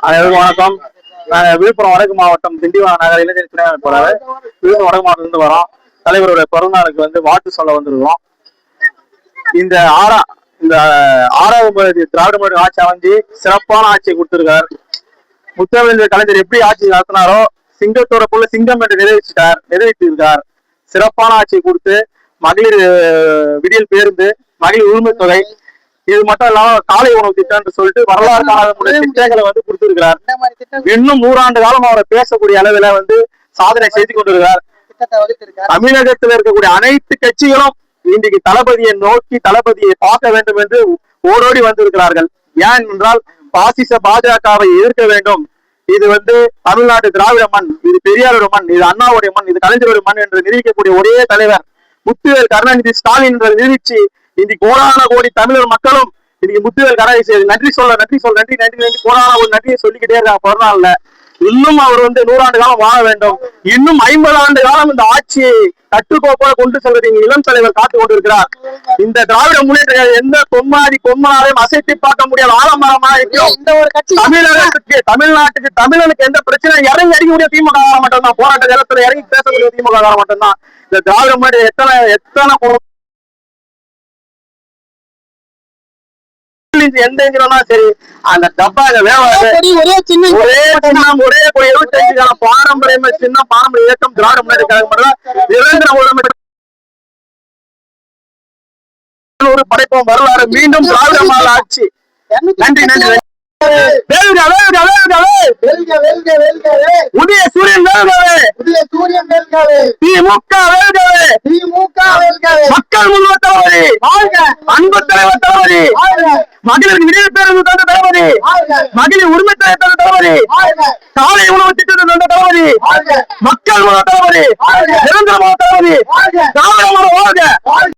அனைவருக்கும் வணக்கம். நாங்க விழுப்புரம் வடக்கு மாவட்டம் திண்டிவனம் நகர இளைஞர் துணை அமைப்பாளர். விழுப்புரம் வடக்கு மாவட்டத்திலிருந்து வரோம். தலைவருடைய பிறந்தநாளுக்கு வாழ்த்து சொல்ல வந்திருக்கோம். இந்த ஆறாவது திராவிட மாடல் ஆட்சி அமைஞ்சு சிறப்பான ஆட்சியை கொடுத்திருக்கார். முத்தமிழ் கலைஞர் எப்படி ஆட்சி நடத்தினாரோ சிங்கத்தோட புள்ள சிங்கம் என்று நிறைவேற்றிருக்கார். சிறப்பான ஆட்சியை கொடுத்து மகளிர் விடியல் பேருந்து, மகளிர் உரிமை தொகை, இது மட்டும் இல்லாம காலை உணவு திட்டம் சொல்லிட்டு வரலாறு காணாத திட்டங்களை கொடுத்திருக்கிறார். இன்னும் 100 ஆண்டு காலம் அவரை பேசக்கூடிய அளவுல சாதனை செய்து கொண்டிருக்கிறார். தமிழகத்தில் இருக்கக்கூடிய அனைத்து கட்சிகளும் இன்றைக்கு தளபதியை நோக்கி தளபதியை பார்க்க வேண்டும் என்று ஓடோடி வந்திருக்கிறார்கள். ஏன் என்றால் பாசிச பாஜகவை எதிர்க்க வேண்டும். இது தமிழ்நாடு திராவிட மண், இது பெரியாரோட மண், இது அண்ணாவுடைய மண், இது கலைஞருடைய மண் என்று நிரூபிக்கக்கூடிய ஒரே தலைவர் முத்துவேல் கருணாநிதி ஸ்டாலின் என்று நிரூபிச்சு இன்னைக்கு கோடான கோடி தமிழர் மக்களும் இன்னைக்கு முத்துவேல் கருணாநிதி நன்றி கோடான ஒரு நன்றியை சொல்லிக்கிட்டே இருக்காங்க. பிறநாள்ல இன்னும் அவர் 100 ஆண்டு காலம் வாழ வேண்டும். இன்னும் 50 ஆண்டு காலம் இந்த ஆட்சியை கட்டுக்கோப்போட கொண்டு செல்வது இளம் தலைவர் காத்துக் கொண்டிருக்கிறார். இந்த திராவிட முன்னேற்ற எந்த கொம்மனாரையும் அசைத்து பார்க்க முடியாத ஆலமரமா தமிழகத்துக்கு, தமிழ்நாட்டுக்கு, தமிழனுக்கு எந்த பிரச்சனை இறங்கி அடிக்கக்கூடிய திமுக மட்டும்தான், போராட்ட காலத்துல இறங்கி பேசக்கூடிய திமுக மட்டும்தான். இந்த திராவிட முன்னேற்ற எத்தனை எந்த சரி அந்த டப்பாங்க ஒரே சின்னம், ஒரே 75 பாரம்பரிய சின்னம், பாரம்பரிய இயக்கம் திராவிட முன்னேற்ற கழகம் ஒரு படைப்போம் வரலாறு. மீண்டும் திராவிட மாடல் ஆட்சி. நன்றி நன்றி. உதய சூரியன் திமுக மக்கள் முன்வ தளபதி, அன்பு தலைவர் தளபதி, மகளிர் விடிய பேருந்து தந்த தளபதி, மகளிர் உரிமை தந்த தளபதி, காலை உணவு திட்டத்தை தந்த தளபதி, மக்கள் முன்வ தளபதி, நிரந்தரமான தளபதி, திராவிட வாழ்க.